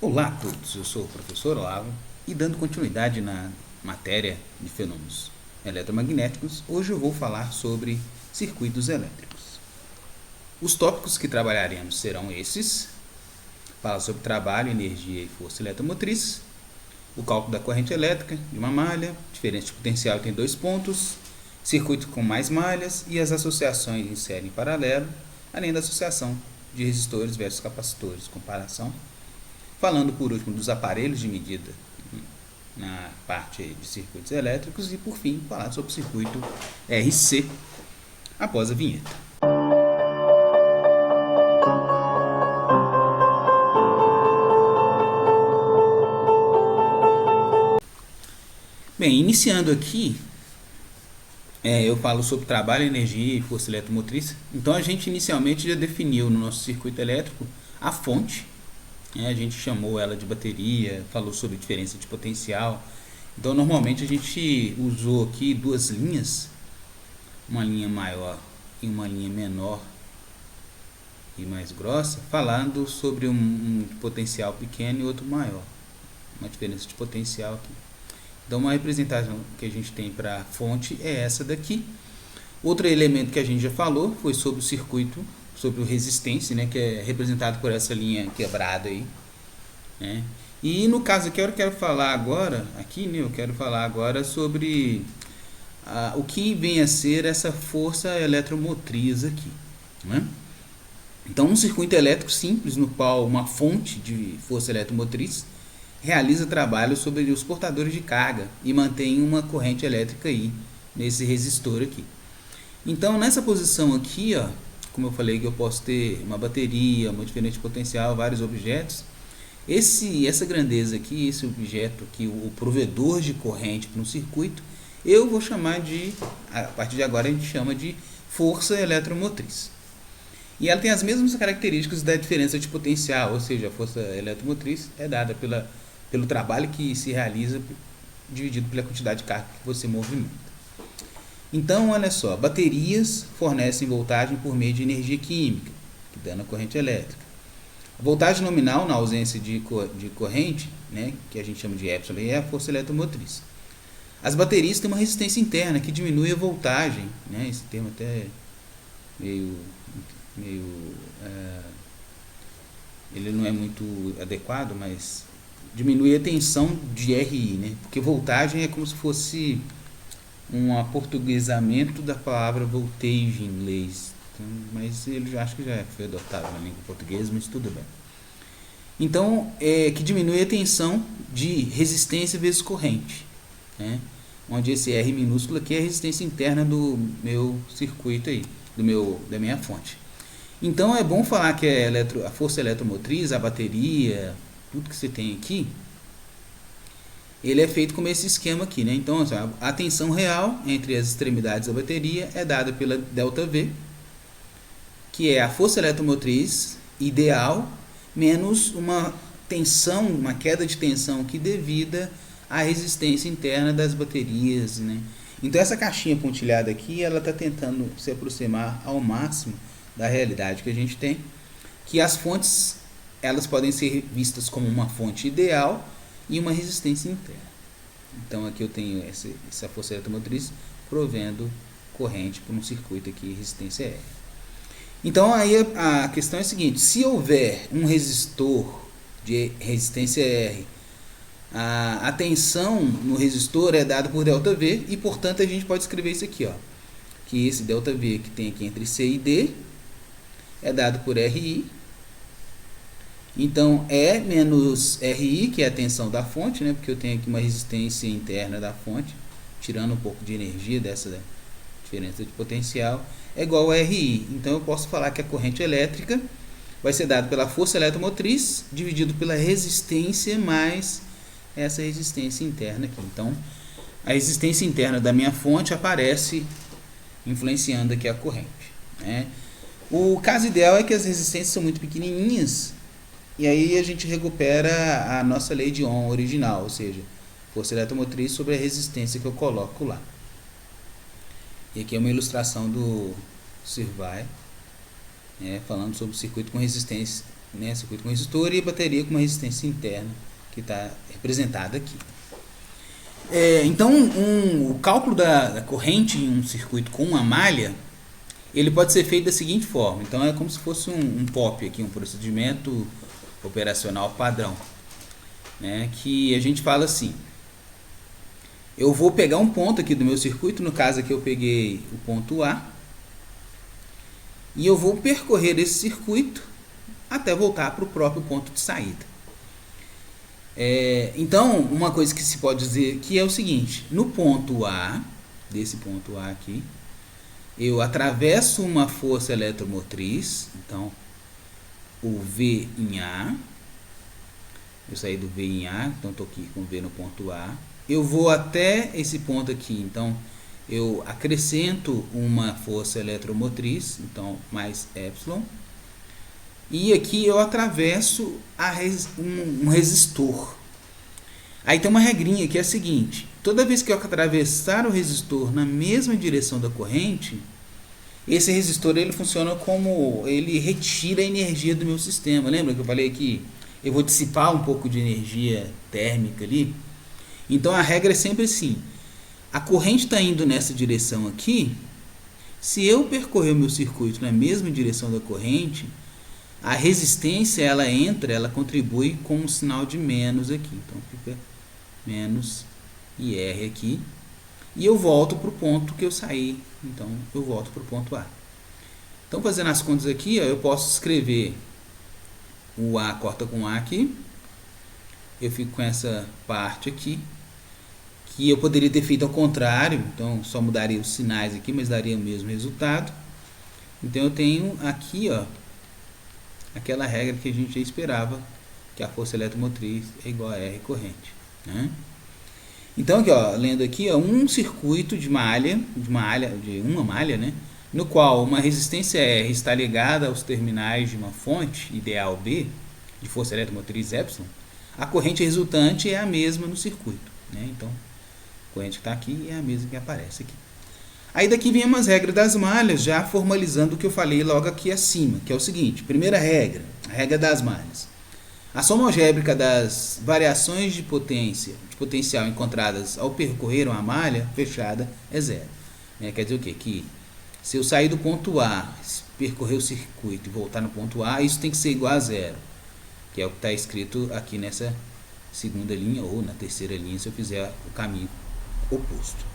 Olá a todos, eu sou o professor Olavo e dando continuidade na matéria de fenômenos eletromagnéticos, hoje eu vou falar sobre circuitos elétricos. Os tópicos que trabalharemos serão esses: falar sobre trabalho, energia e força eletromotriz, o cálculo da corrente elétrica de uma malha, diferença de potencial tem dois pontos, circuito com mais malhas e as associações em série em paralelo, além da associação de resistores versus capacitores, comparação. Falando por último dos aparelhos de medida na parte de circuitos elétricos e por fim falar sobre o circuito RC após a vinheta. Bem, iniciando aqui, eu falo sobre trabalho, energia e força eletromotriz. Então a gente inicialmente já definiu no nosso circuito elétrico a fonte. A gente chamou ela de bateria, falou sobre diferença de potencial. Então normalmente a gente usou aqui duas linhas, uma linha maior e uma linha menor e mais grossa, falando sobre um potencial pequeno e outro maior, uma diferença de potencial aqui. Então uma representação que a gente tem para a fonte é essa daqui. Outro elemento que a gente já falou foi sobre o circuito, sobre o resistência, né, que é representado por essa linha quebrada aí, né? E no caso aqui eu quero falar agora, sobre o que vem a ser essa força eletromotriz aqui, né? Então um circuito elétrico simples no qual uma fonte de força eletromotriz realiza trabalho sobre os portadores de carga e mantém uma corrente elétrica aí nesse resistor aqui. Então nessa posição aqui, ó, como eu falei que eu posso ter uma bateria, uma diferença de potencial, vários objetos. Essa grandeza aqui, esse objeto aqui, o provedor de corrente para um circuito, eu vou chamar de, a partir de agora a gente chama de força eletromotriz. E ela tem as mesmas características da diferença de potencial, ou seja, a força eletromotriz é dada pelo trabalho que se realiza dividido pela quantidade de carga que você movimenta. Então, olha só, baterias fornecem voltagem por meio de energia química, que dá na corrente elétrica. A voltagem nominal, na ausência de corrente, né, que a gente chama de epsilon, é a força eletromotriz. As baterias têm uma resistência interna que diminui a voltagem, né, esse termo até é meio ele não é muito adequado, mas diminui a tensão de RI, né, porque voltagem é como se fosse um aportuguesamento da palavra voltage em inglês, então, mas ele acho que já foi adotado na língua portuguesa, mas tudo bem. Então, que diminui a tensão de resistência vezes corrente, né? Onde esse R minúsculo aqui é a resistência interna do meu circuito aí, da minha fonte. Então é bom falar que a força eletromotriz, a bateria, tudo que você tem aqui, ele é feito como esse esquema aqui, né? Então, a tensão real entre as extremidades da bateria é dada pela ΔV, que é a força eletromotriz ideal, menos uma tensão, uma queda de tensão aqui devida à resistência interna das baterias, né? Então, essa caixinha pontilhada aqui, ela está tentando se aproximar ao máximo da realidade que a gente tem, que as fontes, elas podem ser vistas como uma fonte ideal e uma resistência interna. Então aqui eu tenho essa força eletromotriz provendo corrente por um circuito aqui, resistência R. Então aí a questão é a seguinte: se houver um resistor de resistência R, a tensão no resistor é dada por ΔV e portanto a gente pode escrever isso aqui, ó, que esse ΔV que tem aqui entre C e D é dado por RI. Então, E menos RI, que é a tensão da fonte, né, porque eu tenho aqui uma resistência interna da fonte, tirando um pouco de energia dessa diferença de potencial, é igual a RI. Então, eu posso falar que a corrente elétrica vai ser dada pela força eletromotriz, dividido pela resistência mais essa resistência interna aqui. Então, a resistência interna da minha fonte aparece influenciando aqui a corrente, né? O caso ideal é que as resistências são muito pequenininhas, e aí a gente recupera a nossa lei de Ohm original, ou seja, força eletromotriz sobre a resistência que eu coloco lá. E aqui é uma ilustração do Sirvai, falando sobre o circuito com resistência né, circuito com resistor, e a bateria com uma resistência interna, que está representada aqui. Então, o cálculo da corrente em um circuito com uma malha, ele pode ser feito da seguinte forma. Então, é como se fosse um POP aqui, um procedimento operacional padrão, né, que a gente fala assim: eu vou pegar um ponto aqui do meu circuito, no caso aqui eu peguei o ponto A, e eu vou percorrer esse circuito até voltar para o próprio ponto de saída. Então, uma coisa que se pode dizer aqui é o seguinte: no ponto A, desse ponto A aqui, eu atravesso uma força eletromotriz, então o V em A, eu saí do V em A, então estou aqui com V no ponto A, eu vou até esse ponto aqui, então eu acrescento uma força eletromotriz, então mais epsilon, e aqui eu atravesso um resistor. Aí tem uma regrinha que é a seguinte: toda vez que eu atravessar o resistor na mesma direção da corrente, esse resistor ele funciona como, ele retira a energia do meu sistema. Lembra que eu falei que eu vou dissipar um pouco de energia térmica ali? Então a regra é sempre assim: a corrente está indo nessa direção aqui, se eu percorrer o meu circuito na mesma direção da corrente, a resistência ela contribui com um sinal de menos aqui, então fica menos IR aqui, e eu volto para o ponto que eu saí, então eu volto para o ponto A. Então, fazendo as contas aqui, ó, eu posso escrever o A corta com A aqui, eu fico com essa parte aqui, que eu poderia ter feito ao contrário, então só mudaria os sinais aqui, mas daria o mesmo resultado. Então eu tenho aqui, ó, aquela regra que a gente já esperava, que a força eletromotriz é igual a R corrente, né? Então aqui, ó, lendo aqui, ó, um circuito de uma malha, né, no qual uma resistência R está ligada aos terminais de uma fonte ideal B de força eletromotriz epsilon, a corrente resultante é a mesma no circuito, né? Então a corrente que está aqui é a mesma que aparece aqui. Aí daqui vem umas regras das malhas, já formalizando o que eu falei logo aqui acima, que é o seguinte: primeira regra, a regra das malhas. A soma algébrica das variações de potencial encontradas ao percorrer uma malha fechada é zero. Quer dizer o quê? Que se eu sair do ponto A, percorrer o circuito e voltar no ponto A, isso tem que ser igual a zero, que é o que está escrito aqui nessa segunda linha ou na terceira linha, se eu fizer o caminho oposto.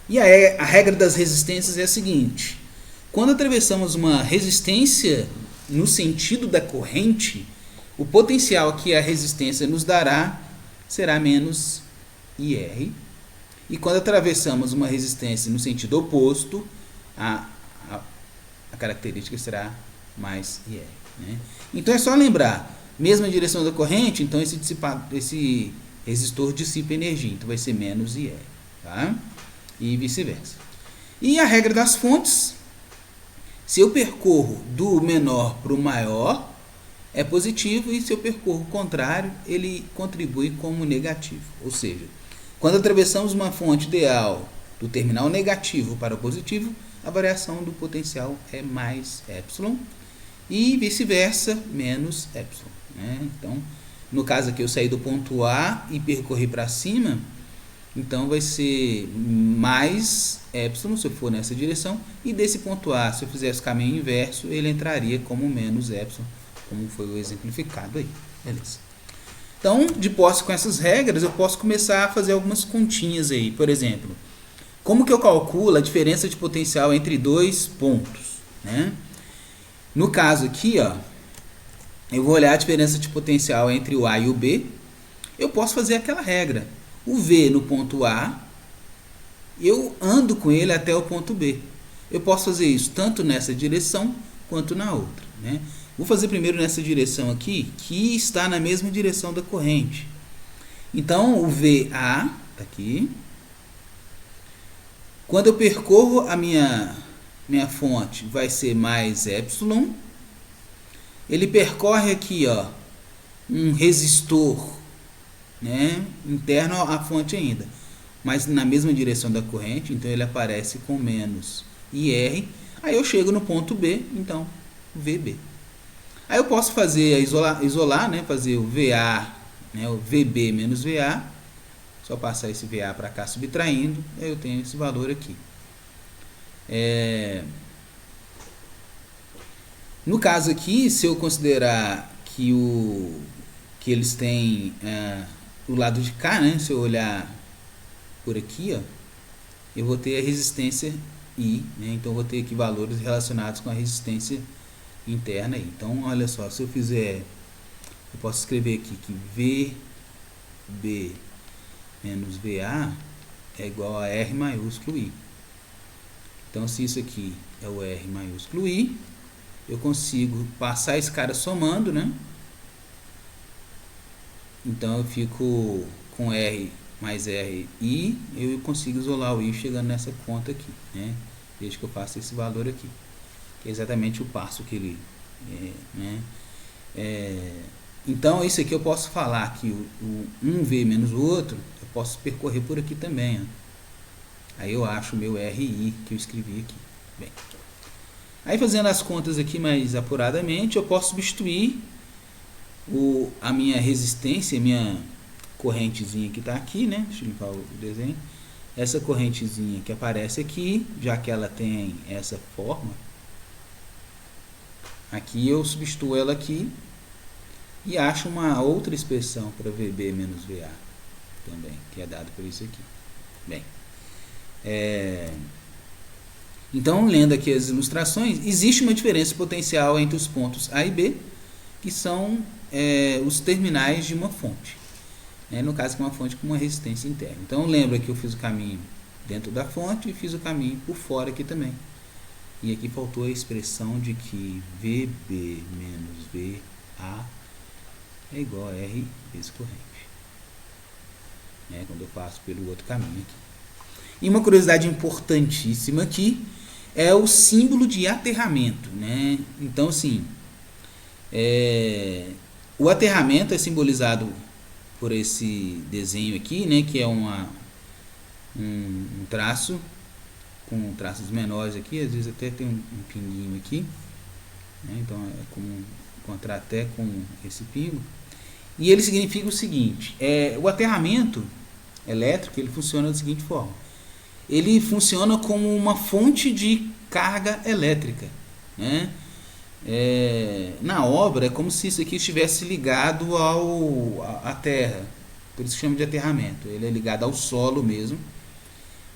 E a regra das resistências é a seguinte: quando atravessamos uma resistência no sentido da corrente, o potencial que a resistência nos dará será menos IR. E quando atravessamos uma resistência no sentido oposto, a característica será mais IR, né? Então é só lembrar, mesma direção da corrente, então esse resistor dissipa energia, então vai ser menos IR, tá? E vice-versa. E a regra das fontes: se eu percorro do menor para o maior, é positivo, e se eu percorro o contrário, ele contribui como negativo. Ou seja, quando atravessamos uma fonte ideal do terminal negativo para o positivo, a variação do potencial é mais epsilon, e vice-versa, menos epsilon, né? Então, no caso aqui eu saí do ponto A e percorri para cima, então vai ser mais epsilon se eu for nessa direção, e desse ponto A, se eu fizesse o caminho inverso, ele entraria como menos epsilon, como foi o exemplificado aí. Beleza. Então, de posse com essas regras, eu posso começar a fazer algumas continhas aí. Por exemplo, como que eu calculo a diferença de potencial entre dois pontos, né? No caso aqui, ó, eu vou olhar a diferença de potencial entre o A e o B. Eu posso fazer aquela regra: o V no ponto A, eu ando com ele até o ponto B. Eu posso fazer isso tanto nessa direção quanto na outra, né? Vou fazer primeiro nessa direção aqui, que está na mesma direção da corrente. Então, o VA está aqui. Quando eu percorro a minha fonte, vai ser mais epsilon. Ele percorre aqui, ó, um resistor, né, interno à fonte ainda, mas na mesma direção da corrente, então ele aparece com menos IR. Aí eu chego no ponto B, então VB. Aí eu posso fazer isolar, né, fazer o VA, né, o VB menos VA, só passar esse VA para cá subtraindo, aí eu tenho esse valor aqui. No caso aqui, se eu considerar que eles têm o lado de cá, né, se eu olhar por aqui, ó, eu vou ter a resistência I, né, então eu vou ter aqui valores relacionados com a resistência interna aí. Então, olha só, se eu fizer, eu posso escrever aqui que VB menos VA é igual a R maiúsculo I. Então, se isso aqui é o R maiúsculo I, eu consigo passar esse cara somando, né? Então, eu fico com R mais R I, eu consigo isolar o I chegando nessa conta aqui, né? Desde que eu faça esse valor aqui, que é exatamente o passo que ele né? Então, isso aqui eu posso falar que um V menos o outro, eu posso percorrer por aqui também, ó. Aí eu acho o meu RI que eu escrevi aqui. Bem, aí fazendo as contas aqui mais apuradamente, eu posso substituir a minha resistência, a minha correntezinha que está aqui, né? Deixa eu limpar o desenho. Essa correntezinha que aparece aqui, já que ela tem essa forma, aqui eu substituo ela aqui e acho uma outra expressão para VB menos VA também, que é dado por isso aqui. Bem, então, lendo aqui as ilustrações, existe uma diferença potencial entre os pontos A e B, que são os terminais de uma fonte. No caso, que é uma fonte com uma resistência interna. Então, lembra que eu fiz o caminho dentro da fonte e fiz o caminho por fora aqui também. E aqui faltou a expressão de que VB menos VA é igual a R vezes corrente. Quando eu passo pelo outro caminho aqui. E uma curiosidade importantíssima aqui é o símbolo de aterramento, né? Então, assim, o aterramento é simbolizado por esse desenho aqui, né? Que é um traço com traços menores aqui, às vezes até tem um pinguinho aqui, né? Então é comum encontrar até com esse pingo. E ele significa o seguinte: o aterramento elétrico ele funciona da seguinte forma. Ele funciona como uma fonte de carga elétrica, né? Na obra é como se isso aqui estivesse ligado à terra, por isso que chama de aterramento. Ele é ligado ao solo mesmo,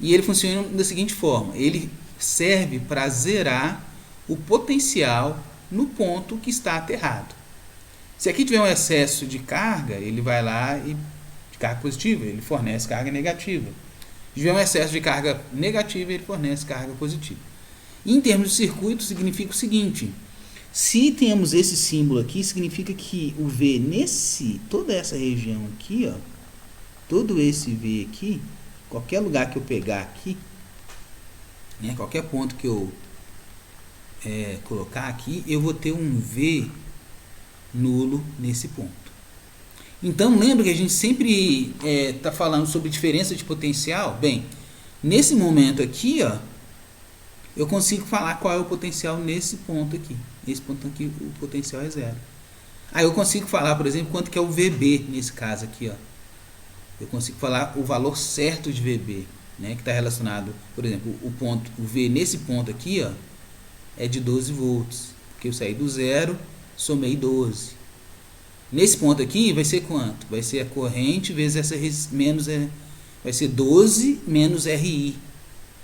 e ele funciona da seguinte forma: ele serve para zerar o potencial no ponto que está aterrado. Se aqui tiver um excesso de carga, ele vai lá e de carga positiva, ele fornece carga negativa. Se tiver um excesso de carga negativa, ele fornece carga positiva. E em termos de circuito, significa o seguinte: se temos esse símbolo aqui, significa que o V toda essa região aqui, ó, todo esse V aqui, qualquer lugar que eu pegar aqui, né, qualquer ponto que eu colocar aqui, eu vou ter um V nulo nesse ponto. Então, lembra que a gente sempre está falando sobre diferença de potencial? Bem, nesse momento aqui, ó, eu consigo falar qual é o potencial nesse ponto aqui. Nesse ponto aqui, o potencial é zero. Aí eu consigo falar, por exemplo, quanto que é o VB nesse caso aqui, ó. Eu consigo falar o valor certo de VB, né, que está relacionado, por exemplo, o V nesse ponto aqui, ó, é de 12 volts, porque eu saí do zero, somei 12. Nesse ponto aqui vai ser quanto? Vai ser a corrente vezes essa vai ser 12 menos RI.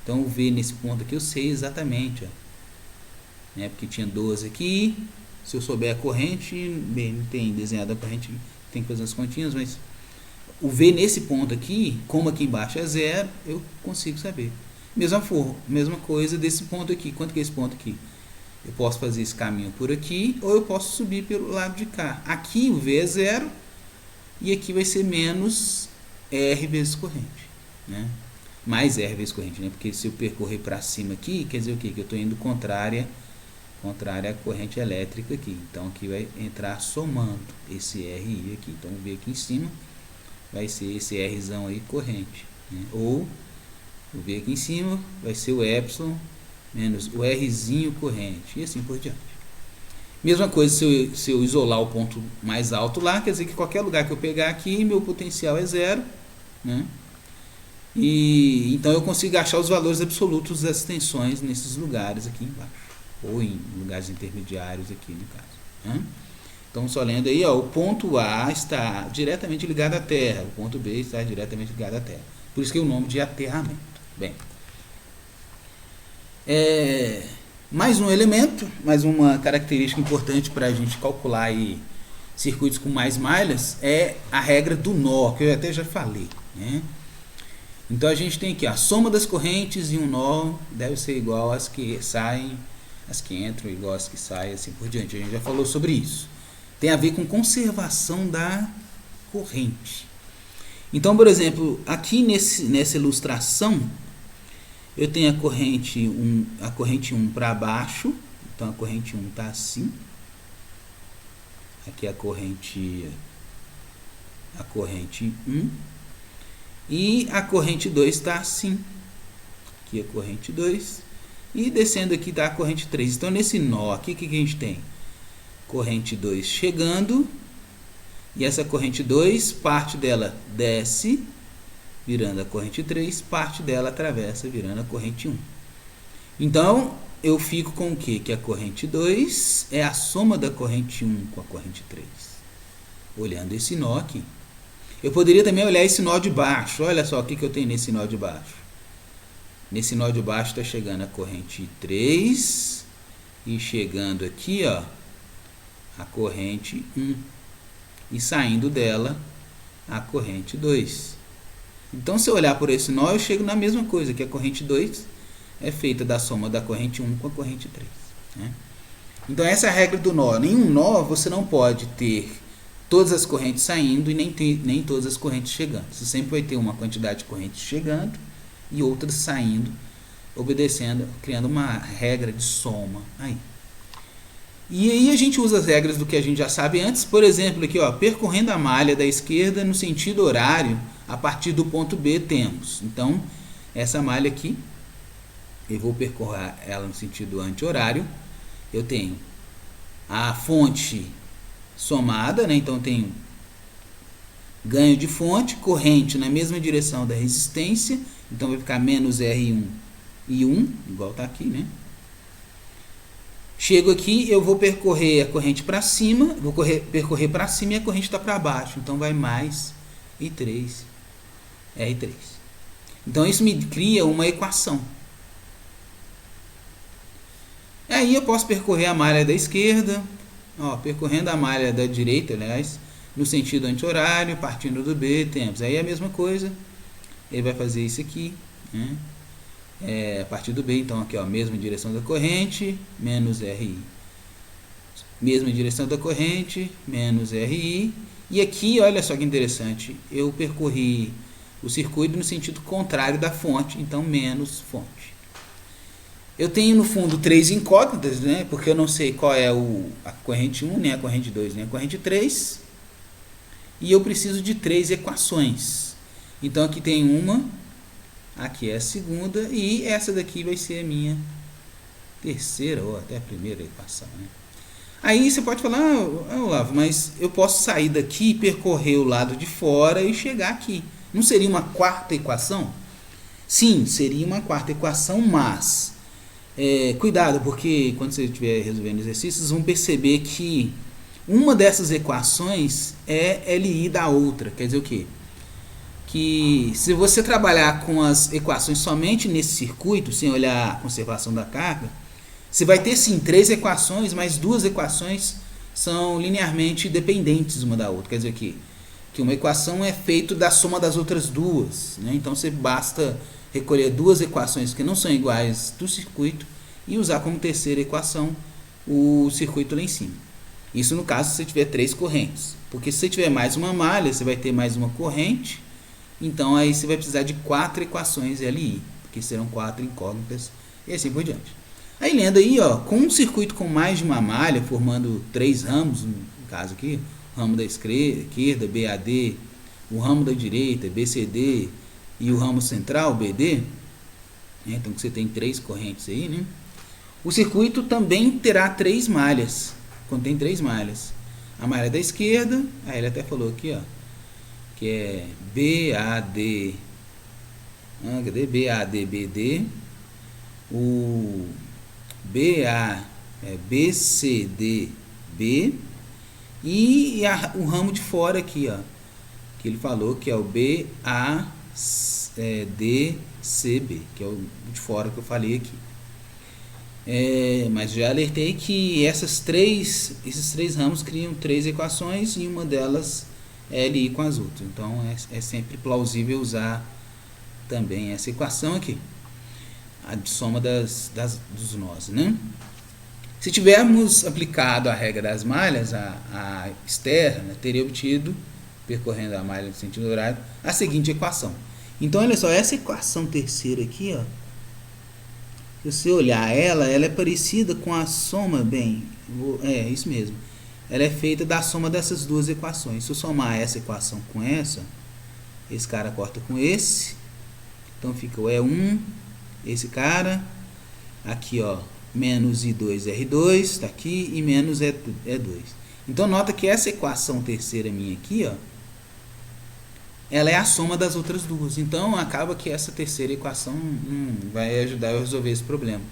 Então o V nesse ponto aqui eu sei exatamente, ó, né, porque tinha 12 aqui. Se eu souber a corrente, bem, não tem desenhado a corrente, tem que fazer as continhas, mas o V nesse ponto aqui, como aqui embaixo é zero, eu consigo saber. Mesma coisa desse ponto aqui. Quanto que é esse ponto aqui? Eu posso fazer esse caminho por aqui, ou eu posso subir pelo lado de cá. Aqui o V é zero, e aqui vai ser menos R vezes corrente, né? Mais R vezes corrente, né? Porque se eu percorrer para cima aqui, quer dizer o quê? Que eu estou indo contrária à corrente elétrica aqui. Então aqui vai entrar somando esse RI aqui. Então o V aqui em cima vai ser esse Rzão aí corrente, né? Ou o V aqui em cima vai ser o epsilon menos o Rzinho corrente, e assim por diante. Mesma coisa se eu isolar o ponto mais alto lá, quer dizer que qualquer lugar que eu pegar aqui, meu potencial é zero, né? E então eu consigo achar os valores absolutos das tensões nesses lugares aqui embaixo, ou em lugares intermediários aqui no caso, né? Então só lendo aí, ó, o ponto A está diretamente ligado à Terra, o ponto B está diretamente ligado à Terra. Por isso que é o nome de aterramento. Bem, mais um elemento, mais uma característica importante para a gente calcular aí circuitos com mais malhas é a regra do nó, que eu até já falei, né? Então a gente tem aqui a soma das correntes e um nó deve ser igual às que saem, as que entram igual às que saem, assim por diante. A gente já falou sobre isso. Tem a ver com conservação da corrente. Então, por exemplo, aqui nessa ilustração, eu tenho a corrente 1 para baixo, então a corrente 1 está assim. Aqui a corrente 1. E a corrente 2 está assim. Aqui a corrente 2. E descendo aqui está a corrente 3. Então, nesse nó aqui, o que a gente tem? Corrente 2 chegando. E essa corrente 2, parte dela desce, virando a corrente 3, parte dela atravessa, virando a corrente 1. Então, eu fico com o quê? Que a corrente 2 é a soma da corrente 1 com a corrente 3. Olhando esse nó aqui. Eu poderia também olhar esse nó de baixo. Olha só o que eu tenho nesse nó de baixo. Nesse nó de baixo está chegando a corrente 3 e chegando aqui, ó, a corrente 1. E saindo dela a corrente 2. Então, se eu olhar por esse nó, eu chego na mesma coisa, que a corrente 2 é feita da soma da corrente 1 com a corrente 3. Né? Então, essa é a regra do nó. Nenhum nó você não pode ter todas as correntes saindo e nem todas as correntes chegando. Você sempre vai ter uma quantidade de correntes chegando e outras saindo, obedecendo, criando uma regra de soma aí. E aí a gente usa as regras do que a gente já sabe antes. Por exemplo, aqui, ó, percorrendo a malha da esquerda no sentido horário, a partir do ponto B temos. Então, essa malha aqui, eu vou percorrer ela no sentido anti-horário. Eu tenho a fonte somada, né? Então, eu tenho ganho de fonte, corrente na mesma direção da resistência. Então, vai ficar menos R1 e 1, igual está aqui, né? Chego aqui, eu vou percorrer a corrente para cima, vou percorrer para cima e a corrente está para baixo. Então, vai mais I3, R3. Então, isso me cria uma equação. Aí, eu posso percorrer a malha da esquerda, ó, percorrendo a malha da direita, aliás, no sentido anti-horário, partindo do B, temos. Aí, a mesma coisa, ele vai fazer isso aqui, né? A partir do B, então aqui, ó, mesma direção da corrente, menos RI. Mesma direção da corrente, menos RI. E aqui, olha só que interessante, eu percorri o circuito no sentido contrário da fonte, então menos fonte. Eu tenho no fundo 3 incógnitas, né? Porque eu não sei qual é a corrente 1, nem a corrente 2, nem a corrente 3. E eu preciso de 3 equações. Então aqui tem uma. Aqui é a segunda e essa daqui vai ser a minha terceira ou até a primeira equação, né? Aí você pode falar, Olavo, mas eu posso sair daqui, percorrer o lado de fora e chegar aqui. Não seria uma quarta equação? Sim, seria uma quarta equação, mas cuidado, porque quando você estiver resolvendo exercícios, vocês vão perceber que uma dessas equações é LI da outra. Quer dizer o quê? Que se você trabalhar com as equações somente nesse circuito, sem olhar a conservação da carga, você vai ter sim 3 equações, mas 2 equações são linearmente dependentes uma da outra. Quer dizer que uma equação é feita da soma das outras duas, né? Então você basta recolher 2 equações que não são iguais do circuito e usar como terceira equação o circuito lá em cima. Isso no caso se você tiver 3 correntes, porque se você tiver mais uma malha, você vai ter mais uma corrente. Então, aí você vai precisar de 4 equações LI, porque serão 4 incógnitas e assim por diante. Aí, lendo aí, ó, com um circuito com mais de uma malha, formando 3 ramos, no caso aqui, o ramo da esquerda, BAD, o ramo da direita, BCD, e o ramo central, BD, né? Então, você tem 3 correntes aí, né? O circuito também terá 3 malhas. contém 3 malhas. A malha da esquerda, aí ele até falou aqui, ó, que é BAD, cadê? BADBD, o BCDB e o ramo de fora aqui, ó, que ele falou que é o BADCB, que é o de fora que eu falei aqui. Mas já alertei que esses três ramos criam 3 equações e uma delas é LI com as outras. Então é sempre plausível usar também essa equação aqui, a de soma dos nós, né? Se tivermos aplicado a regra das malhas, a externa teria obtido, percorrendo a malha no sentido horário, a seguinte equação. Então olha só, essa equação terceira aqui, ó, se você olhar ela é parecida com a soma, isso mesmo. Ela é feita da soma dessas duas equações. Se eu somar essa equação com essa, esse cara corta com esse, então fica o E1, esse cara, aqui ó, menos I2R2, está aqui, e menos E2. Então nota que essa equação terceira minha aqui, ó, ela é a soma das outras duas. Então acaba que essa terceira equação vai ajudar a resolver esse problema,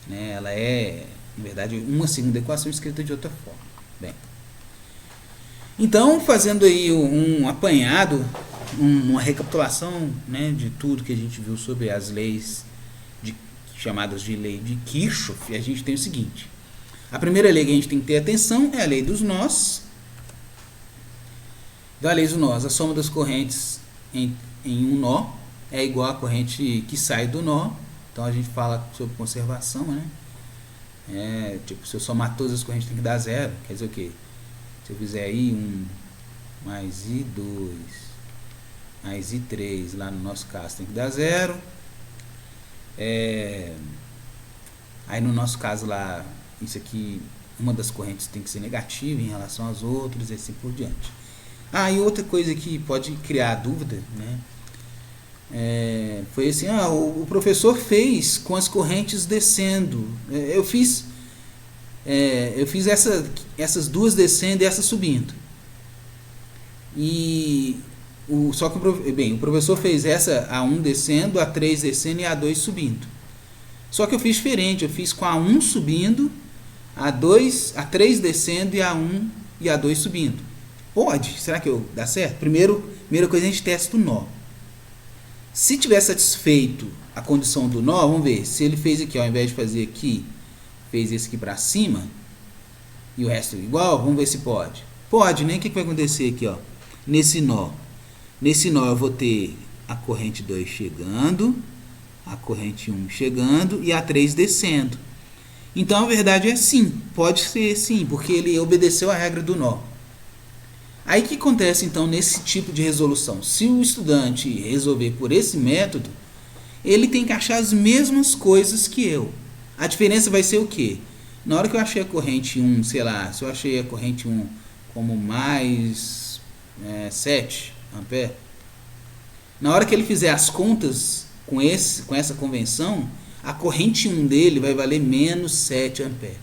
né? Ela é, na verdade, uma segunda equação escrita de outra forma. Bem, então fazendo aí um apanhado, uma recapitulação, né, de tudo que a gente viu sobre as leis chamadas de lei de Kirchhoff, a gente tem o seguinte: a primeira lei que a gente tem que ter atenção é a lei dos nós. Da lei dos nós, a soma das correntes em um nó é igual à corrente que sai do nó. Então a gente fala sobre conservação, né? Tipo, se eu somar todas as correntes tem que dar 0. Quer dizer o quê? Se eu fizer I1 mais I2 mais I3, lá no nosso caso tem que dar 0. Aí no nosso caso lá, isso aqui, uma das correntes tem que ser negativa em relação às outras e assim por diante. E outra coisa que pode criar dúvida, né? Foi assim, o professor fez com as correntes descendo. Eu fiz essas duas descendo e essa subindo. Só que o professor fez essa A1 descendo, A3 descendo e A2 subindo. Só que eu fiz diferente, eu fiz com A1 subindo, A3 descendo e A1 e A2 subindo. Pode? Será que dá certo? Primeira coisa, a gente testa o nó. Se tiver satisfeito a condição do nó, vamos ver. Se ele fez aqui, ao invés de fazer aqui, fez esse aqui para cima, e o resto igual, vamos ver se pode. Pode, né? O que vai acontecer aqui, ó? Nesse nó eu vou ter a corrente 2 chegando, a corrente 1 chegando e a 3 descendo. Então a verdade é sim, pode ser sim, porque ele obedeceu a regra do nó. Aí o que acontece então nesse tipo de resolução? Se o estudante resolver por esse método, ele tem que achar as mesmas coisas que eu. A diferença vai ser o quê? Na hora que eu achei a corrente 1, sei lá, se eu achei a corrente 1 como mais 7 ampere, na hora que ele fizer as contas com essa convenção, a corrente 1 dele vai valer menos 7 ampere.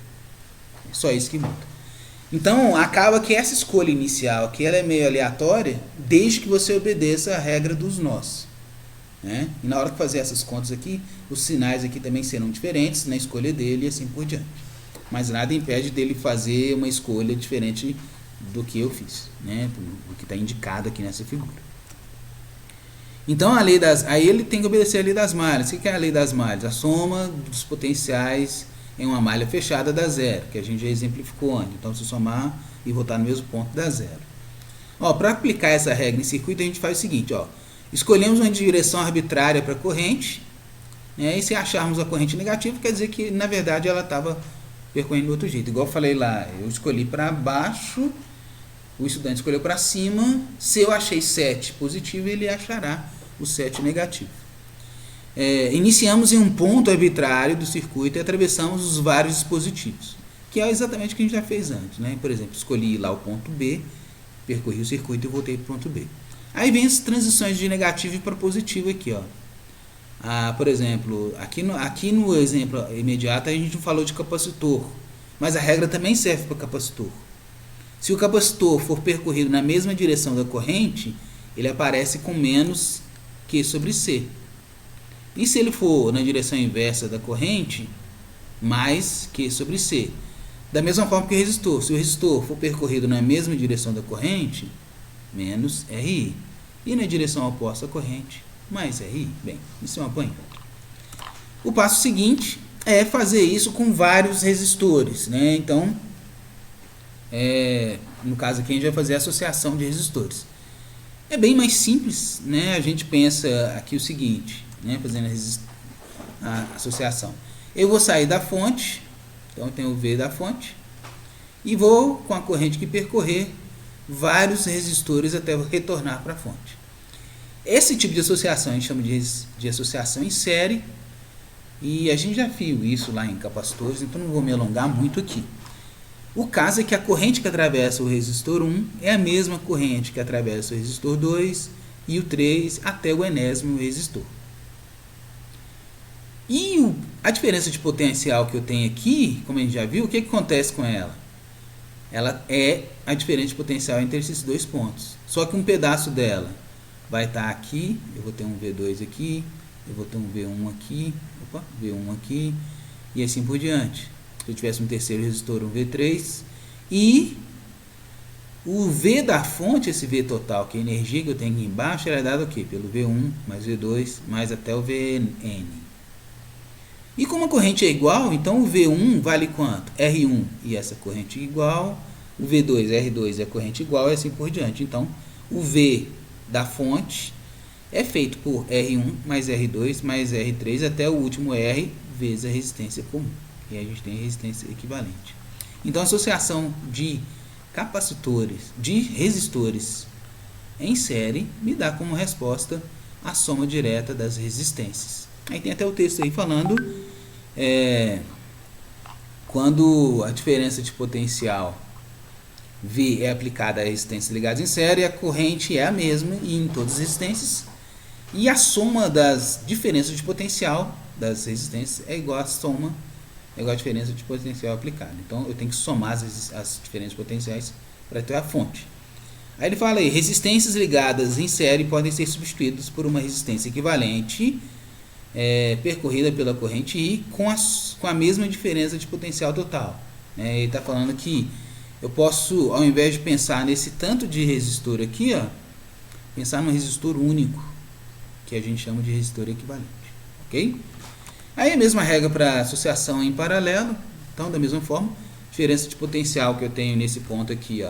É só isso que muda. Então, acaba que essa escolha inicial aqui ela é meio aleatória, desde que você obedeça a regra dos nós, né? E na hora de fazer essas contas aqui, os sinais aqui também serão diferentes na escolha dele e assim por diante. Mas nada impede dele fazer uma escolha diferente do que eu fiz, né? Do que está indicado aqui nessa figura. Então, aí ele tem que obedecer a lei das malhas. O que é a lei das malhas? A soma dos potenciais em uma malha fechada dá 0, que a gente já exemplificou antes. Então, se somar e voltar no mesmo ponto, dá 0. Para aplicar essa regra em circuito, a gente faz o seguinte, escolhemos uma direção arbitrária para a corrente, né, e se acharmos a corrente negativa, quer dizer que, na verdade, ela estava percorrendo do outro jeito. Igual eu falei lá, eu escolhi para baixo, o estudante escolheu para cima. Se eu achei 7 positivo, ele achará o 7 negativo. Iniciamos em um ponto arbitrário do circuito e atravessamos os vários dispositivos, que é exatamente o que a gente já fez antes, né? Por exemplo, escolhi lá o ponto B, percorri o circuito e voltei para o ponto B. Aí vem as transições de negativo para positivo aqui, por exemplo, aqui no exemplo imediato a gente falou de capacitor, Mas a regra também serve para o capacitor. Se o capacitor for percorrido na mesma direção da corrente, ele aparece com menos Q sobre C. E se ele for na direção inversa da corrente, mais Q sobre C. Da mesma forma que o resistor. Se o resistor for percorrido na mesma direção da corrente, menos RI. E na direção oposta à corrente, mais RI. Bem, isso é uma apanhada. O passo seguinte é fazer isso com vários resistores, né? Então, no caso aqui a gente vai fazer a associação de resistores. É bem mais simples, né? A gente pensa aqui o seguinte, né? Fazendo a associação. Eu vou sair da fonte, então eu tenho o V da fonte, e vou com a corrente que percorrer vários resistores até eu retornar para a fonte. Esse tipo de associação a gente chama de associação em série, e a gente já viu isso lá em capacitores, então não vou me alongar muito aqui. O caso é que a corrente que atravessa o resistor 1 é a mesma corrente que atravessa o resistor 2 e o 3 até o enésimo resistor. E a diferença de potencial que eu tenho aqui, como a gente já viu, o que acontece com ela? Ela é a diferença de potencial entre esses dois pontos. Só que um pedaço dela vai estar aqui, eu vou ter um V2 aqui, eu vou ter um V1 aqui, V1 aqui, e assim por diante. Se eu tivesse um terceiro resistor, um V3, e o V da fonte, esse V total, que é a energia que eu tenho aqui embaixo, ela é dada o quê? Pelo V1 mais V2 mais até o Vn. E como a corrente é igual, então o V1 vale quanto? R1 e essa corrente igual, o V2, R2 é a corrente igual e assim por diante. Então, o V da fonte é feito por R1 mais R2 mais R3 até o último R vezes a resistência comum. E aí a gente tem a resistência equivalente. Então, a associação de capacitores, de resistores em série, me dá como resposta a soma direta das resistências. Aí tem até o texto aí falando quando a diferença de potencial V é aplicada a resistências ligadas em série, a corrente é a mesma e em todas as resistências, e a soma das diferenças de potencial das resistências é igual à diferença de potencial aplicada. Então eu tenho que somar as diferenças potenciais para ter a fonte. Aí ele fala aí, resistências ligadas em série podem ser substituídas por uma resistência equivalente percorrida pela corrente I com a mesma diferença de potencial total. Ele está falando que eu posso, ao invés de pensar nesse tanto de resistor aqui, pensar num resistor único, que a gente chama de resistor equivalente. Ok? Aí a mesma regra para associação em paralelo. Então, da mesma forma, diferença de potencial que eu tenho nesse ponto aqui,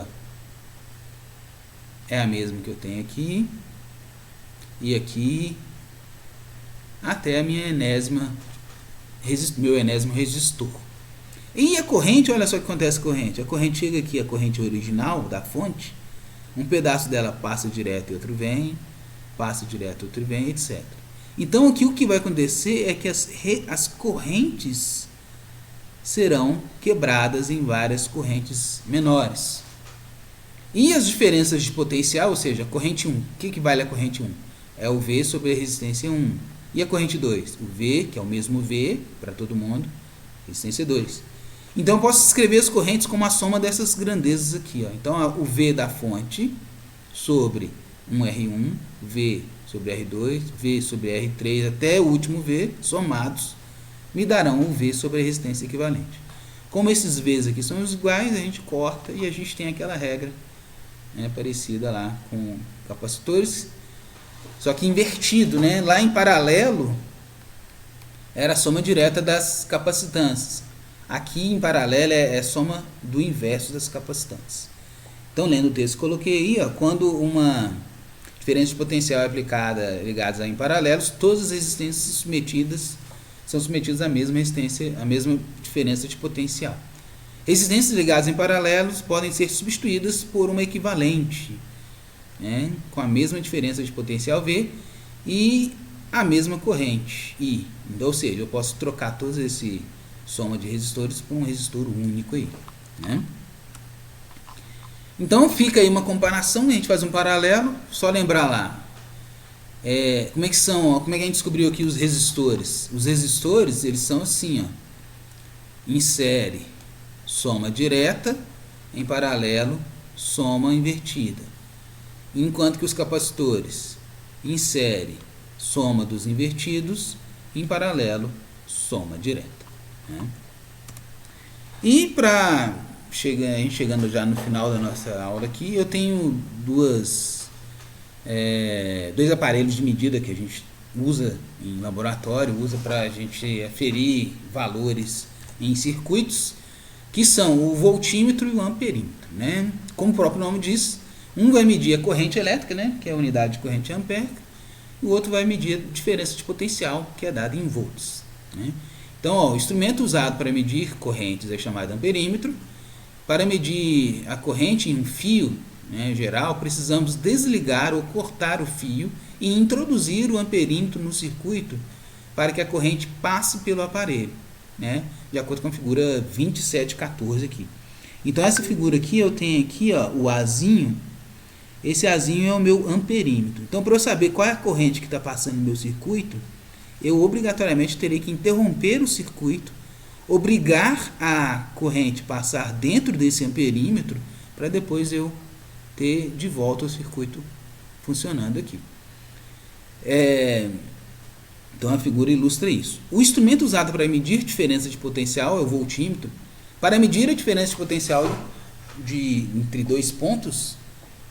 é a mesma que eu tenho aqui e aqui, até a minha meu enésimo resistor. E a corrente, olha só o que acontece com a corrente. A corrente chega aqui, a corrente original da fonte, um pedaço dela passa direto e outro vem, passa direto e outro vem, etc. Então aqui o que vai acontecer é que as correntes serão quebradas em várias correntes menores. E as diferenças de potencial, ou seja, a corrente 1, o que vale a corrente 1? É o V sobre a resistência 1. E a corrente 2? O V, que é o mesmo V para todo mundo, resistência 2. Então eu posso escrever as correntes como a soma dessas grandezas aqui. Então o V da fonte sobre um R1, V sobre R2, V sobre R3 até o último V, somados, me darão o V sobre a resistência equivalente. Como esses V's aqui são iguais, a gente corta e a gente tem aquela regra parecida lá com capacitores, só que invertido, né? Lá em paralelo era a soma direta das capacitâncias. Aqui em paralelo é soma do inverso das capacitâncias. Então, lendo o texto, coloquei aí, quando uma diferença de potencial é aplicada ligadas em paralelos, todas as resistências são submetidas à mesma resistência, à mesma diferença de potencial. Resistências ligadas em paralelos podem ser substituídas por uma equivalente, com a mesma diferença de potencial V e a mesma corrente I. Ou seja, eu posso trocar toda essa soma de resistores por um resistor único aí. Então fica aí uma comparação, a gente faz um paralelo, só lembrar lá. Como é que a gente descobriu aqui os resistores? Os resistores, eles são assim, em série, soma direta, em paralelo, soma invertida. Enquanto que os capacitores, em série, soma dos invertidos, em paralelo, soma direta. Né? E para chegando já no final da nossa aula aqui, eu tenho dois aparelhos de medida que a gente usa em laboratório, usa para a gente aferir valores em circuitos, que são o voltímetro e o amperímetro. Né? Como o próprio nome diz, um vai medir a corrente elétrica, né, que é a unidade de corrente ampere, e o outro vai medir a diferença de potencial, que é dada em volts. Né? Então, o instrumento usado para medir correntes é chamado amperímetro. Para medir a corrente em um fio, né, em geral, precisamos desligar ou cortar o fio e introduzir o amperímetro no circuito para que a corrente passe pelo aparelho, né, de acordo com a figura 2714 aqui. Então, essa figura aqui, eu tenho aqui o Azinho. Esse Azinho é o meu amperímetro. Então, para eu saber qual é a corrente que está passando no meu circuito, eu obrigatoriamente terei que interromper o circuito, obrigar a corrente passar dentro desse amperímetro, para depois eu ter de volta o circuito funcionando aqui. Então a figura ilustra isso. O instrumento usado para medir diferença de potencial é o voltímetro. Para medir a diferença de potencial entre dois pontos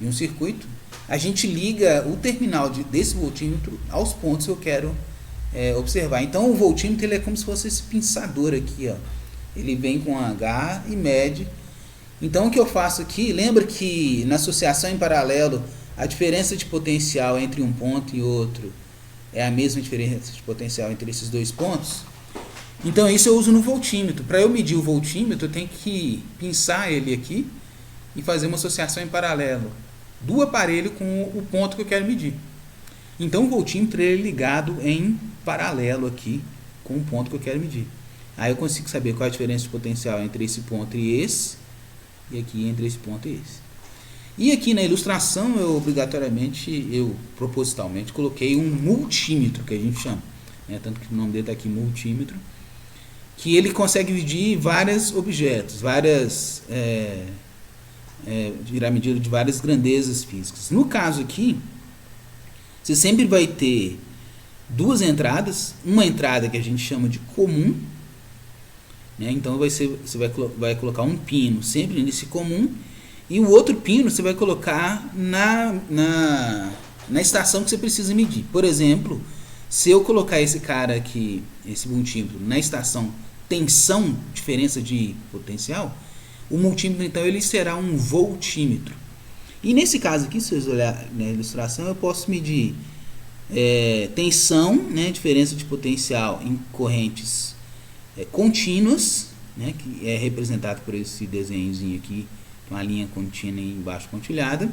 em um circuito, a gente liga o terminal desse voltímetro aos pontos que eu quero observar. Então o voltímetro ele é como se fosse esse pinçador aqui, ó. Ele vem com a garra e mede. Então o que eu faço aqui, lembra que na associação em paralelo a diferença de potencial entre um ponto e outro é a mesma diferença de potencial entre esses dois pontos? Então isso eu uso no voltímetro. Para eu medir o voltímetro eu tenho que pinçar ele aqui e fazer uma associação em paralelo do aparelho com o ponto que eu quero medir. Então o voltímetro ele é ligado em paralelo aqui com o ponto que eu quero medir. Aí eu consigo saber qual é a diferença de potencial entre esse ponto e esse, e aqui entre esse ponto e esse. E aqui na ilustração eu propositalmente coloquei um multímetro, que a gente chama, né? Tanto que o nome dele está aqui, multímetro, que ele consegue medir vários objetos, irá medida de várias grandezas físicas. No caso aqui, você sempre vai ter duas entradas, uma entrada que a gente chama de comum, né? Então você vai colocar um pino sempre nesse comum, e o outro pino você vai colocar na estação que você precisa medir. Por exemplo, se eu colocar esse cara aqui, esse multímetro, na estação tensão, diferença de potencial, o multímetro então ele será um voltímetro. E nesse caso aqui, se vocês olharem na ilustração, eu posso medir tensão, né, diferença de potencial em correntes contínuas, né, que é representado por esse desenhozinho aqui, uma linha contínua e embaixo pontilhada,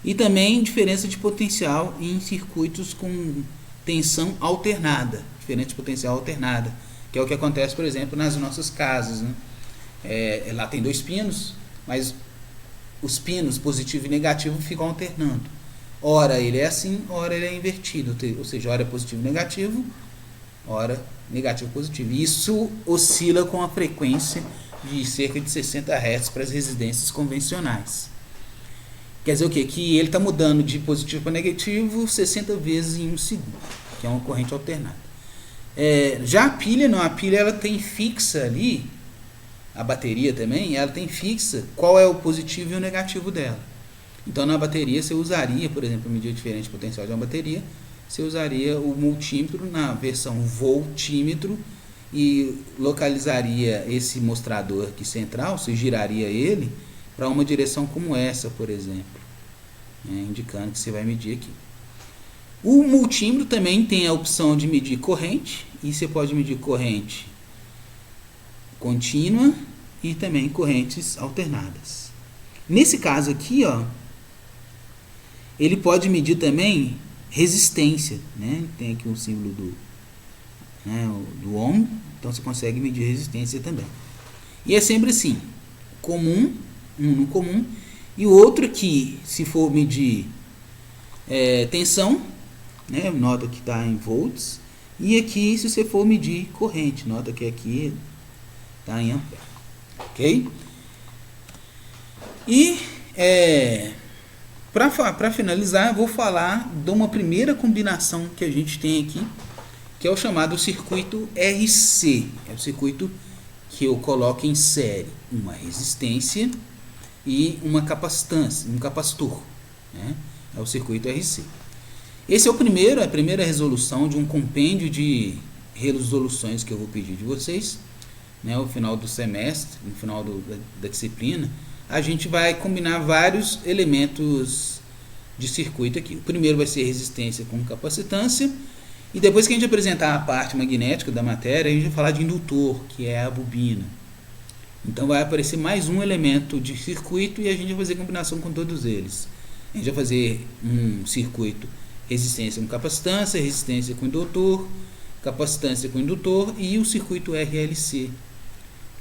e também diferença de potencial em circuitos com tensão alternada, diferença de potencial alternada, que é o que acontece, por exemplo, nas nossas casas, né? Lá tem dois pinos, mas os pinos positivo e negativo ficam alternando. Ora ele é assim, ora ele é invertido, ou seja, ora é positivo e negativo, ora negativo e positivo. Isso oscila com a frequência de cerca de 60 Hz para as residências convencionais. Quer dizer o quê? Que ele está mudando de positivo para negativo 60 vezes em um segundo, que é uma corrente alternada. Já a pilha, não, a pilha ela tem fixa ali, a bateria também, ela tem fixa qual é o positivo e o negativo dela. Então na bateria você usaria, por exemplo, medir a diferença de potencial de uma bateria, você usaria o multímetro na versão voltímetro e localizaria esse mostrador aqui central, você giraria ele para uma direção como essa, por exemplo, né, indicando que você vai medir aqui. O multímetro também tem a opção de medir corrente, e você pode medir corrente contínua e também correntes alternadas. Nesse caso aqui, ó, ele pode medir também resistência, né? Tem aqui um símbolo do ohm, então você consegue medir resistência também. E é sempre assim, comum, um no comum, e o outro aqui, se for medir tensão, né? Nota que está em volts, e aqui se você for medir corrente, nota que aqui está em ampere, ok? E para finalizar, eu vou falar de uma primeira combinação que a gente tem aqui, que é o chamado circuito RC. É o circuito que eu coloco em série uma resistência e uma capacitância, um capacitor, né? É o circuito RC. Esse é a primeira resolução de um compêndio de resoluções que eu vou pedir de vocês, né? No final do semestre, no final da disciplina, a gente vai combinar vários elementos de circuito aqui. O primeiro vai ser resistência com capacitância, e depois que a gente apresentar a parte magnética da matéria, a gente vai falar de indutor, que é a bobina. Então vai aparecer mais um elemento de circuito e a gente vai fazer combinação com todos eles. A gente vai fazer um circuito resistência com capacitância, resistência com indutor, capacitância com indutor e o circuito RLC,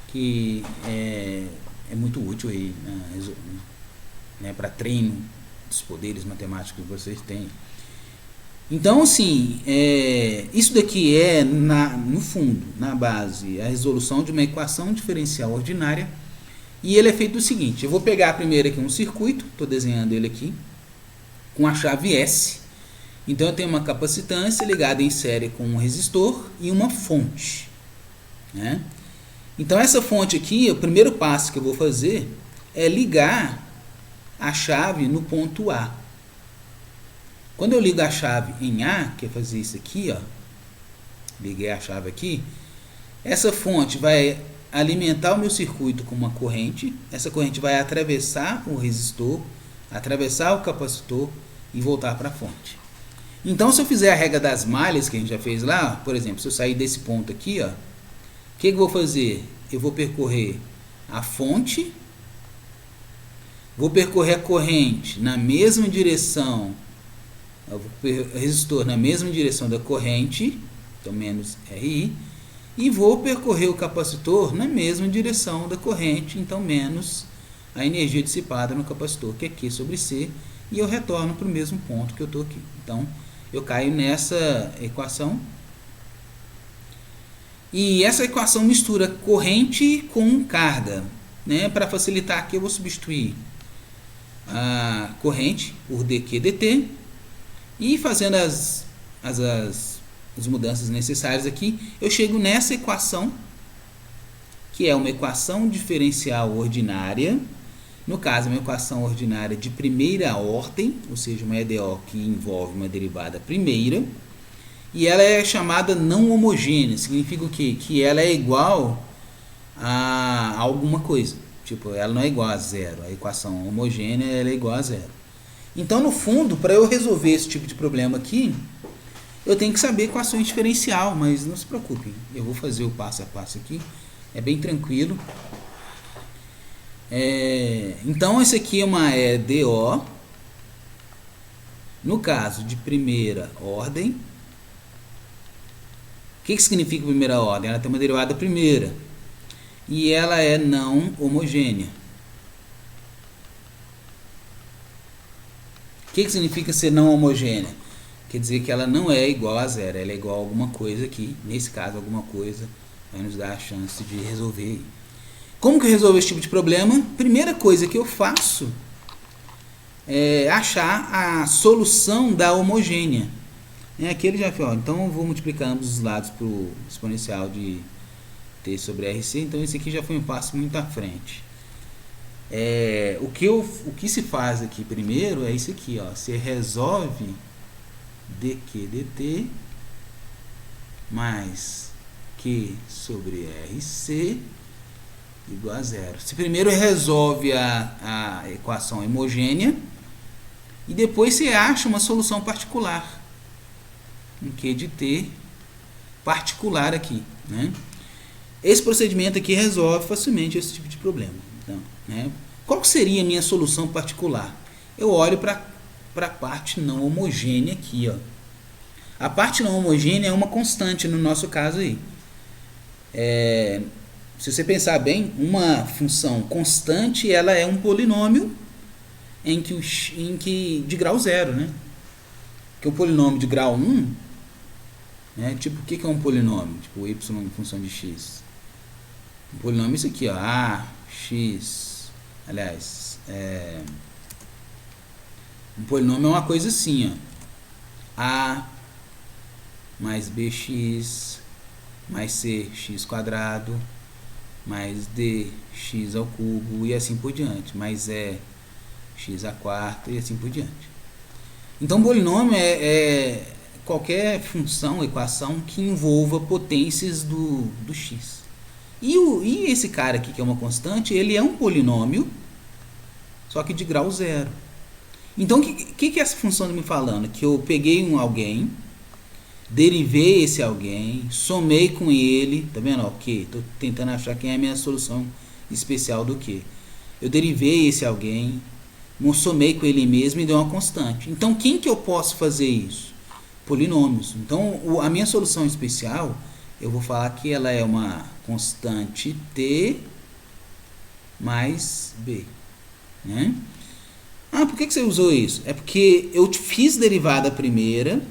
que é muito útil aí, né, para treino dos poderes matemáticos que vocês têm. Então, assim, isso daqui é, no fundo, na base, a resolução de uma equação diferencial ordinária. E ele é feito do seguinte: eu vou pegar primeiro aqui um circuito, estou desenhando ele aqui, com a chave S. Então, eu tenho uma capacitância ligada em série com um resistor e uma fonte, né? Então, essa fonte aqui, o primeiro passo que eu vou fazer é ligar a chave no ponto A. Quando eu ligo a chave em A, que é fazer isso aqui, ó, liguei a chave aqui, essa fonte vai alimentar o meu circuito com uma corrente, essa corrente vai atravessar o resistor, atravessar o capacitor e voltar para a fonte. Então, se eu fizer a regra das malhas, que a gente já fez lá, por exemplo, se eu sair desse ponto aqui, ó, o que eu vou fazer? Eu vou percorrer a fonte, vou percorrer a corrente na mesma direção, o resistor na mesma direção da corrente, então menos RI, e vou percorrer o capacitor na mesma direção da corrente, então menos a energia dissipada no capacitor, que é Q sobre C, e eu retorno para o mesmo ponto que eu estou aqui. Então, eu caio nessa equação, e essa equação mistura corrente com carga, né? Para facilitar aqui, eu vou substituir a corrente por dQ/dt, e fazendo as mudanças necessárias aqui, eu chego nessa equação, que é uma equação diferencial ordinária. No caso, uma equação ordinária de primeira ordem, ou seja, uma EDO que envolve uma derivada primeira, e ela é chamada não homogênea. Significa o quê? Que ela é igual a alguma coisa. Tipo, ela não é igual a zero. A equação homogênea ela é igual a zero. Então, no fundo, para eu resolver esse tipo de problema aqui, eu tenho que saber equações diferencial, mas não se preocupem, eu vou fazer o passo a passo aqui, é bem tranquilo. Então, esse aqui é uma EDO, no caso de primeira ordem. O que significa primeira ordem? Ela tem uma derivada primeira, e ela é não homogênea. O que significa ser não homogênea? Quer dizer que ela não é igual a zero, ela é igual a alguma coisa aqui. Nesse caso, alguma coisa vai nos dar a chance de resolver. Como que eu resolvo esse tipo de problema? Primeira coisa que eu faço é achar a solução da homogênea. Aqui ele já falou, então eu vou multiplicar ambos os lados para o exponencial de T sobre RC. Então esse aqui já foi um passo muito à frente. O que se faz aqui primeiro é isso aqui, ó. Você resolve dQ/dt mais Q sobre RC igual a zero. Você primeiro resolve a equação homogênea e depois você acha uma solução particular, um Q de T particular aqui, né? Esse procedimento aqui resolve facilmente esse tipo de problema. Então, né? Qual seria a minha solução particular? Eu olho para a parte não homogênea aqui, ó. A parte não homogênea é uma constante no nosso caso aí. Se você pensar bem, uma função constante ela é um polinômio em que de grau zero, né? Que o polinômio de grau 1, né? Tipo, o que é um polinômio? Tipo, y em função de x. Um polinômio é isso aqui, ó, a, x, aliás, Um polinômio é uma coisa assim, ó. A mais bx mais cx quadrado mais dx ao cubo e assim por diante, mais x à quarta e assim por diante. Então, polinômio é qualquer função, equação que envolva potências do x. E esse cara aqui, que é uma constante, ele é um polinômio, só que de grau zero. Então, o que essa função está me falando? Que eu peguei alguém, derivei esse alguém, somei com ele, tá vendo? Ok, estou tentando achar quem é a minha solução especial do que. Eu derivei esse alguém, somei com ele mesmo e deu uma constante. Então, quem que eu posso fazer isso? Polinômios. Então, a minha solução especial, eu vou falar que ela é uma constante t mais b, né? Por que você usou isso? É porque eu fiz derivada primeira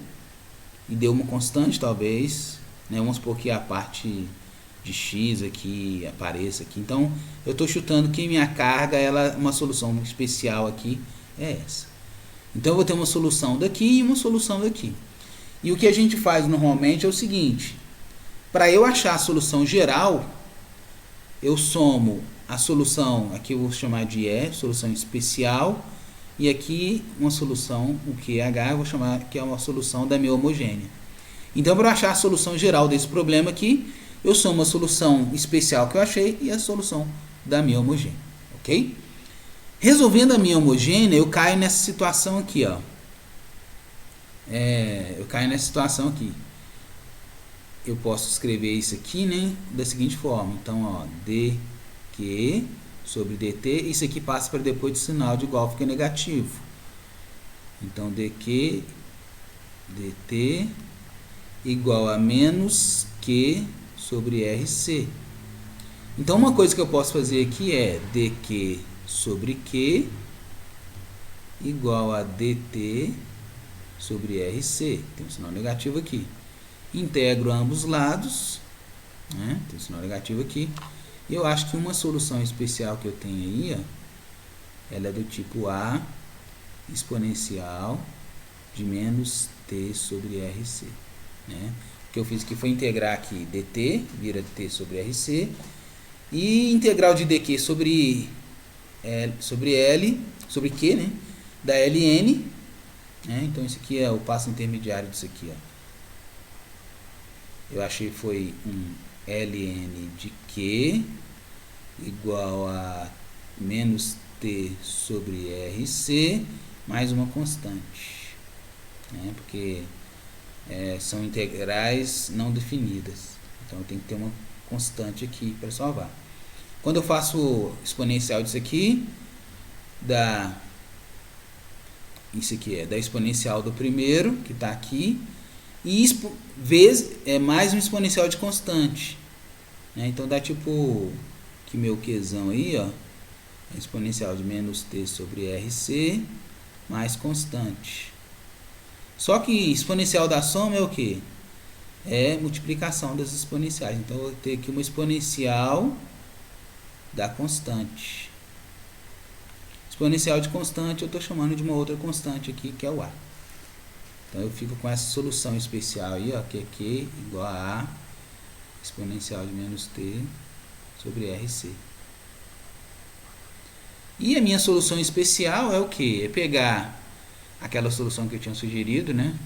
e deu uma constante, talvez, né? Vamos supor que a parte de x aqui apareça aqui. Então, eu estou chutando que minha carga, uma solução especial aqui é essa. Então, eu vou ter uma solução daqui e uma solução daqui. E o que a gente faz normalmente é o seguinte: para eu achar a solução geral, eu somo a solução, aqui eu vou chamar de solução especial, e aqui uma solução, o QH, eu vou chamar que é uma solução da minha homogênea. Então, para eu achar a solução geral desse problema aqui, eu somo a solução especial que eu achei e a solução da minha homogênea, ok? Resolvendo a minha homogênea, eu caio nessa situação aqui, ó. Eu caio nessa situação aqui. Eu posso escrever isso aqui, né, da seguinte forma. Então, ó, dq sobre dt, isso aqui passa para depois do sinal de igual, fica negativo. Então, dq dt igual a menos q sobre rc. Então, uma coisa que eu posso fazer aqui é dq sobre q igual a dt sobre rc. Tem um sinal negativo aqui. Integro ambos lados, né? Tem um sinal negativo aqui. E eu acho que uma solução especial que eu tenho aí, ó, ela é do tipo a exponencial de menos t sobre rc, né? O que eu fiz aqui foi integrar aqui dt, vira t sobre rc, e integral de dq sobre q, né, da ln, né? Então isso aqui é o passo intermediário disso aqui, ó. Eu achei que foi um ln de q igual a menos t sobre rc mais uma constante, né? Porque são integrais não definidas. Então eu tenho que ter uma constante aqui para salvar. Quando eu faço exponencial disso aqui, isso aqui é da exponencial do primeiro, que está aqui, e vezes mais um exponencial de constante, né? Então dá tipo que meu Qzão aí, ó, é exponencial de menos t sobre rc mais constante. Só que exponencial da soma é o que? É multiplicação das exponenciais. Então eu vou ter aqui uma exponencial da constante. Exponencial de constante eu estou chamando de uma outra constante aqui, que é o a. Então eu fico com essa solução especial aí, ó, que é q igual a exponencial de menos t sobre rc. E a minha solução especial é o que? É pegar aquela solução que eu tinha sugerido, né?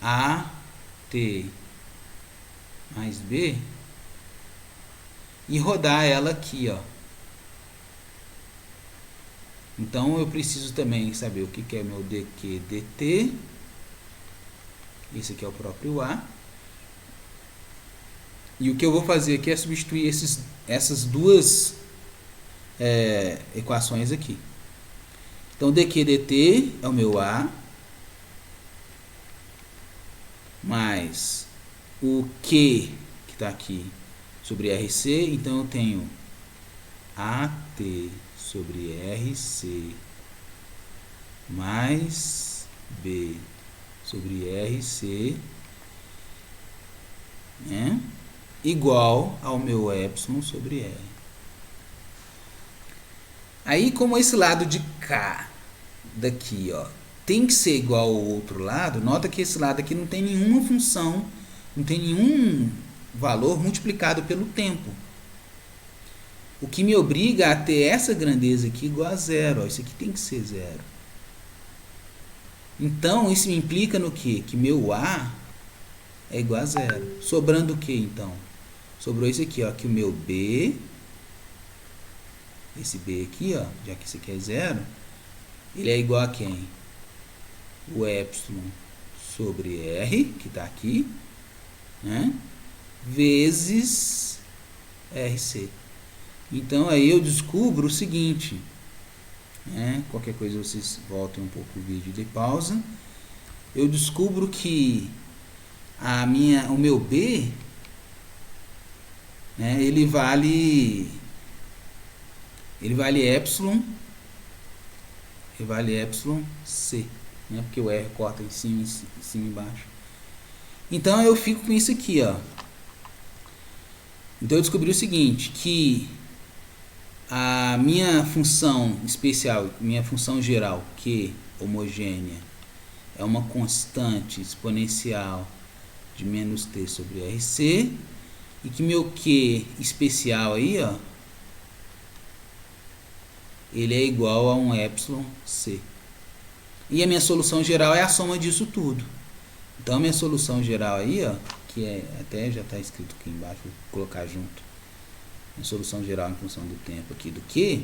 A, t mais b, e rodar ela aqui, ó. Então eu preciso também saber o que é meu dq dt. Esse aqui é o próprio a. E o que eu vou fazer aqui é substituir essas duas equações aqui. Então, dq dt é o meu a, mais o q, que está aqui, sobre rc. Então, eu tenho at sobre rc mais b sobre rc, né, igual ao meu epsilon sobre r. Aí, como esse lado de cá, daqui, ó, tem que ser igual ao outro lado, nota que esse lado aqui não tem nenhuma função, não tem nenhum valor multiplicado pelo tempo. O que me obriga a ter essa grandeza aqui igual a zero. Ó, isso aqui tem que ser zero. Então, isso me implica no quê? Que meu A é igual a zero. Sobrando o que, então? Sobrou isso aqui, ó, que o meu B, esse B aqui, ó, já que isso aqui é zero, ele é igual a quem? O epsilon sobre R, que está aqui, né? Vezes RC. Então, aí eu descubro o seguinte, né? Qualquer coisa vocês voltem um pouco o vídeo de pausa. Eu descubro que o meu B, né, ele vale epsilon C, né, porque o R corta em cima e embaixo. Então eu fico com isso aqui, ó. Então eu descobri o seguinte, que a minha função especial, minha função geral, Q homogênea, é uma constante exponencial de menos t sobre RC, e que meu Q especial aí, ó, ele é igual a um epsilon C. E a minha solução geral é a soma disso tudo. Então a minha solução geral aí, ó, que é, até já está escrito aqui embaixo, vou colocar junto. A solução geral em função do tempo aqui do Q,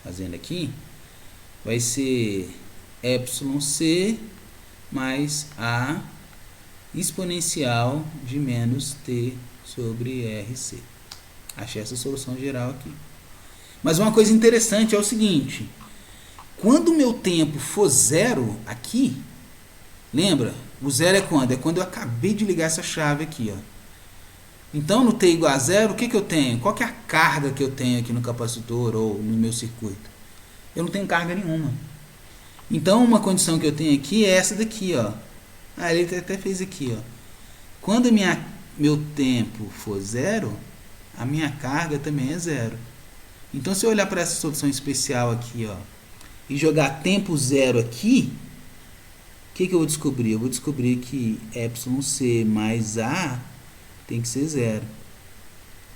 fazendo aqui, vai ser epsilon C mais A exponencial de menos T sobre RC. Achei essa solução geral aqui. Mas uma coisa interessante é o seguinte, quando o meu tempo for zero aqui, lembra? O zero é quando? É quando eu acabei de ligar essa chave aqui, ó. Então, no T igual a zero, o que eu tenho? Qual que é a carga que eu tenho aqui no capacitor ou no meu circuito? Eu não tenho carga nenhuma. Então, uma condição que eu tenho aqui é essa daqui, ó. Ah, ele até fez aqui, ó. Quando meu tempo for zero, a minha carga também é zero. Então, se eu olhar para essa solução especial aqui, ó, e jogar tempo zero aqui, o que eu vou descobrir? Eu vou descobrir que epsilon C mais A tem que ser zero.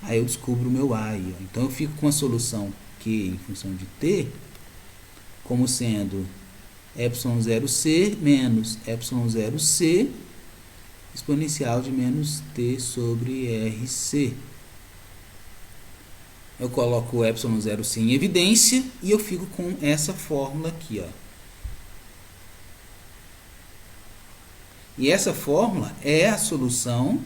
Aí eu descubro o meu A aí, ó. Então eu fico com a solução Q em função de T como sendo epsilon 0C menos epsilon 0C exponencial de menos T sobre RC. Eu coloco o epsilon 0C em evidência e eu fico com essa fórmula aqui, ó. E essa fórmula é a solução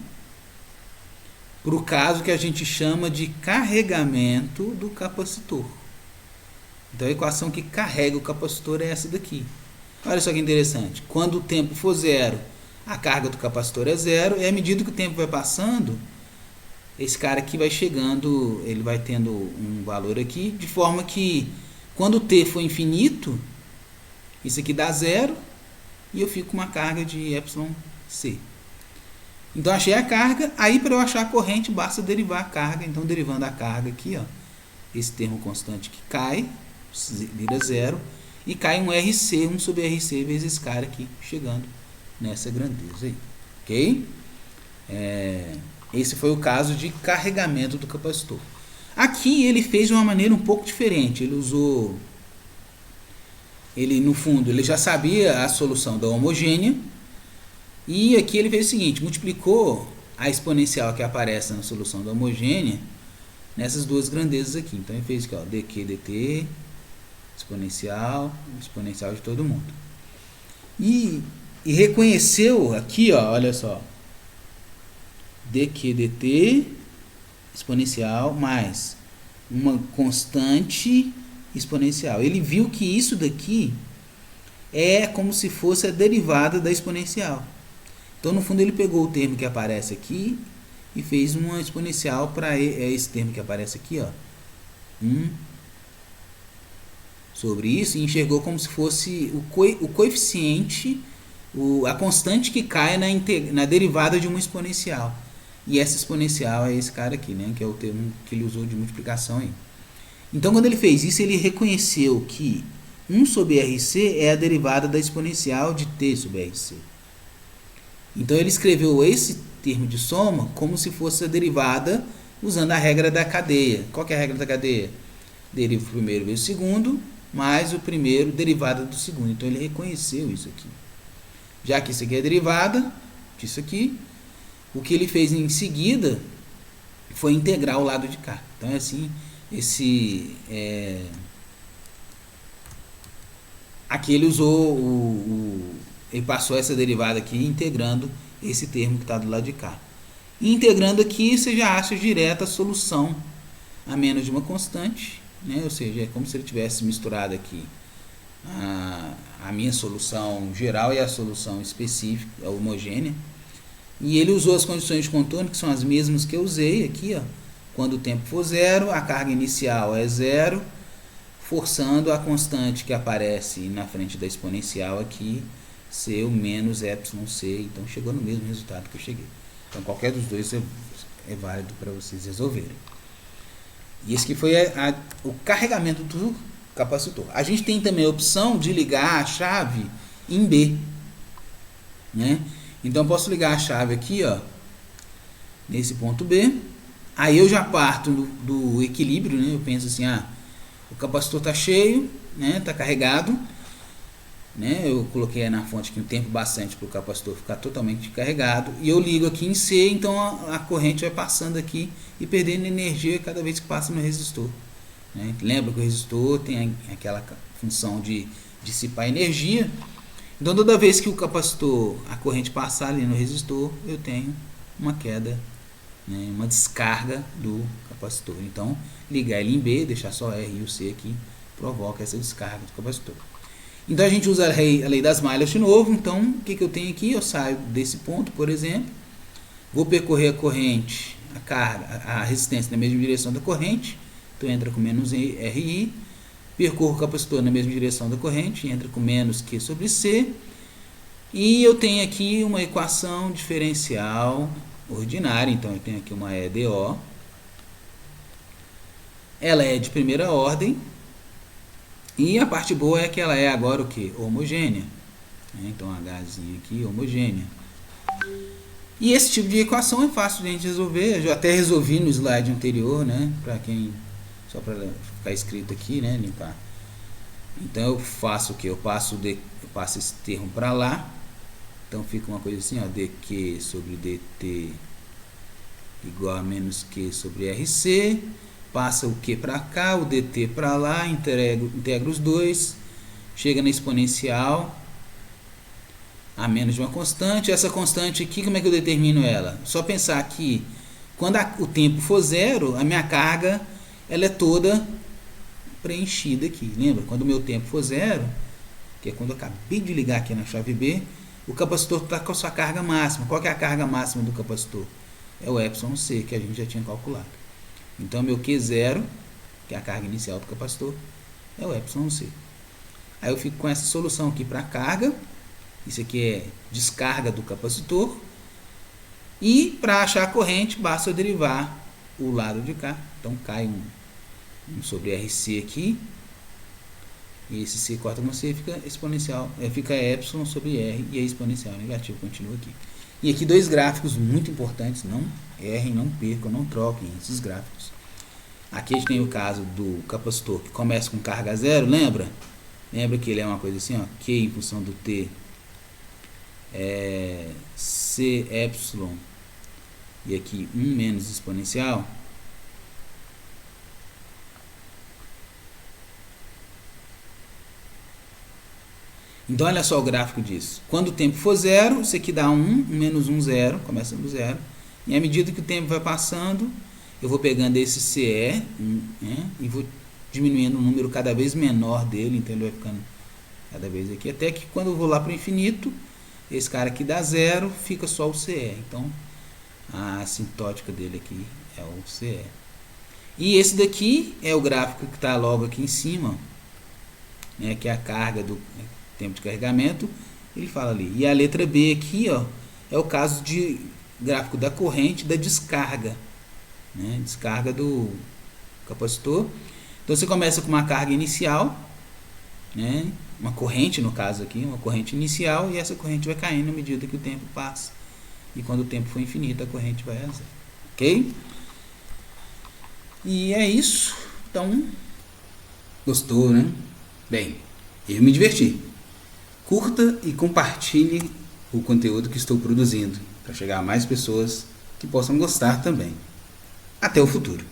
para o caso que a gente chama de carregamento do capacitor. Então a equação que carrega o capacitor é essa daqui. Olha só que interessante. Quando o tempo for zero, a carga do capacitor é zero, e à medida que o tempo vai passando, esse cara aqui vai chegando, ele vai tendo um valor aqui, de forma que quando o t for infinito, isso aqui dá zero, e eu fico com uma carga de epsilon C. Então achei a carga, aí para eu achar a corrente basta derivar a carga. Então derivando a carga aqui, ó, esse termo constante que cai, vira zero, e cai um RC, 1 sobre RC vezes esse cara aqui, chegando nessa grandeza aí, ok? Esse foi o caso de carregamento do capacitor. Aqui ele fez de uma maneira um pouco diferente, ele no fundo, ele já sabia a solução da homogênea, e aqui ele fez o seguinte, multiplicou a exponencial que aparece na solução da homogênea nessas duas grandezas aqui. Então ele fez aqui, ó, dq dt, exponencial de todo mundo. E reconheceu aqui, ó, olha só, dq dt exponencial mais uma constante exponencial. Ele viu que isso daqui é como se fosse a derivada da exponencial. Então, no fundo, ele pegou o termo que aparece aqui e fez uma exponencial para esse termo que aparece aqui, ó, 1 sobre isso, e enxergou como se fosse o coeficiente, a constante que cai na derivada de uma exponencial. E essa exponencial é esse cara aqui, né, que é o termo que ele usou de multiplicação aí. Então, quando ele fez isso, ele reconheceu que 1 sobre RC é a derivada da exponencial de T sobre RC. Então, ele escreveu esse termo de soma como se fosse a derivada usando a regra da cadeia. Qual que é a regra da cadeia? Deriva o primeiro vezes o segundo, mais o primeiro derivada do segundo. Então, ele reconheceu isso aqui. Já que isso aqui é derivada disso aqui, o que ele fez em seguida foi integrar o lado de cá. Então, é assim, aqui ele usou ele passou essa derivada aqui integrando esse termo que está do lado de cá. E integrando aqui, você já acha direta a solução a menos de uma constante, né? Ou seja, é como se ele tivesse misturado aqui a minha solução geral e a solução específica, a homogênea. E ele usou as condições de contorno, que são as mesmas que eu usei aqui, ó. Quando o tempo for zero, a carga inicial é zero, forçando a constante que aparece na frente da exponencial aqui ser o menos epsilon c. Então, chegou no mesmo resultado que eu cheguei. Então, qualquer dos dois é válido para vocês resolverem. E esse que foi o carregamento do capacitor. A gente tem também a opção de ligar a chave em B, né? Então, eu posso ligar a chave aqui, ó, nesse ponto B. Aí eu já parto do equilíbrio, né? Eu penso assim, o capacitor está cheio, né? Está carregado, né? Eu coloquei na fonte aqui um tempo bastante para o capacitor ficar totalmente carregado. E eu ligo aqui em C, então a corrente vai passando aqui e perdendo energia cada vez que passa no resistor, né? Lembra que o resistor tem aquela função de dissipar energia. Então, toda vez que o capacitor, a corrente passar ali no resistor, eu tenho uma queda, né, uma descarga do capacitor. Então, ligar ele em B, deixar só R e o C aqui, provoca essa descarga do capacitor. Então, a gente usa a lei das malhas de novo. Então, o que eu tenho aqui? Eu saio desse ponto, por exemplo, vou percorrer a corrente, a carga, a resistência na mesma direção da corrente, então entra com menos RI, percorro o capacitor na mesma direção da corrente, entra com menos Q sobre C, e eu tenho aqui uma equação diferencial ordinária. Então, eu tenho aqui uma EDO, ela é de primeira ordem, e a parte boa é que ela é agora o que? Homogênea, né? Então, Hzinho aqui, homogênea. E esse tipo de equação é fácil de a gente resolver. Eu já até resolvi no slide anterior, né? Para quem, só para ficar escrito aqui, né? Limpar. Então, eu faço o que? Eu passo esse termo para lá. Então, fica uma coisa assim, ó, dq sobre dt igual a menos q sobre rc. Passa o q para cá, o dt para lá, integra os dois, chega na exponencial a menos de uma constante. Essa constante aqui, como é que eu determino ela? Só pensar que quando o tempo for zero, a minha carga ela é toda preenchida aqui. Lembra? Quando o meu tempo for zero, que é quando eu acabei de ligar aqui na chave B, o capacitor está com a sua carga máxima. Qual que é a carga máxima do capacitor? É o epsilon c, que a gente já tinha calculado. Então, meu Q0, que é a carga inicial do capacitor, é o epsilon c. Aí eu fico com essa solução aqui para carga. Isso aqui é descarga do capacitor. E para achar a corrente, basta eu derivar o lado de cá. Então, cai um sobre RC aqui. E esse C corta com C, fica exponencial. Fica epsilon sobre R e a exponencial negativo continua aqui. E aqui dois gráficos muito importantes. Não errem, não percam, não troquem esses gráficos. Aqui a gente tem o caso do capacitor que começa com carga zero, lembra? Lembra que ele é uma coisa assim, ó, Q em função do T é C epsilon e aqui 1 menos exponencial. Então, olha só o gráfico disso. Quando o tempo for zero, isso aqui dá 1 menos 1, 0, começa no zero. E à medida que o tempo vai passando, eu vou pegando esse CE, né, e vou diminuindo o número cada vez menor dele, então ele vai ficando cada vez aqui, até que quando eu vou lá para o infinito, esse cara aqui dá zero, fica só o CE. Então, a assintótica dele aqui é o CE. E esse daqui é o gráfico que está logo aqui em cima, né, que é a carga do tempo de carregamento. Ele fala ali. E a letra B aqui, ó, é o caso de gráfico da corrente da descarga, né, descarga do capacitor. Então, Então você começa com uma carga inicial, né? Uma corrente, no caso aqui, uma corrente inicial, e essa corrente vai caindo à medida que o tempo passa. E quando o tempo for infinito, a corrente vai a zero. Ok? E é isso. Então, gostou, né? Bem, eu me diverti. Curta e compartilhe o conteúdo que estou produzindo, para chegar a mais pessoas que possam gostar também. Até o futuro.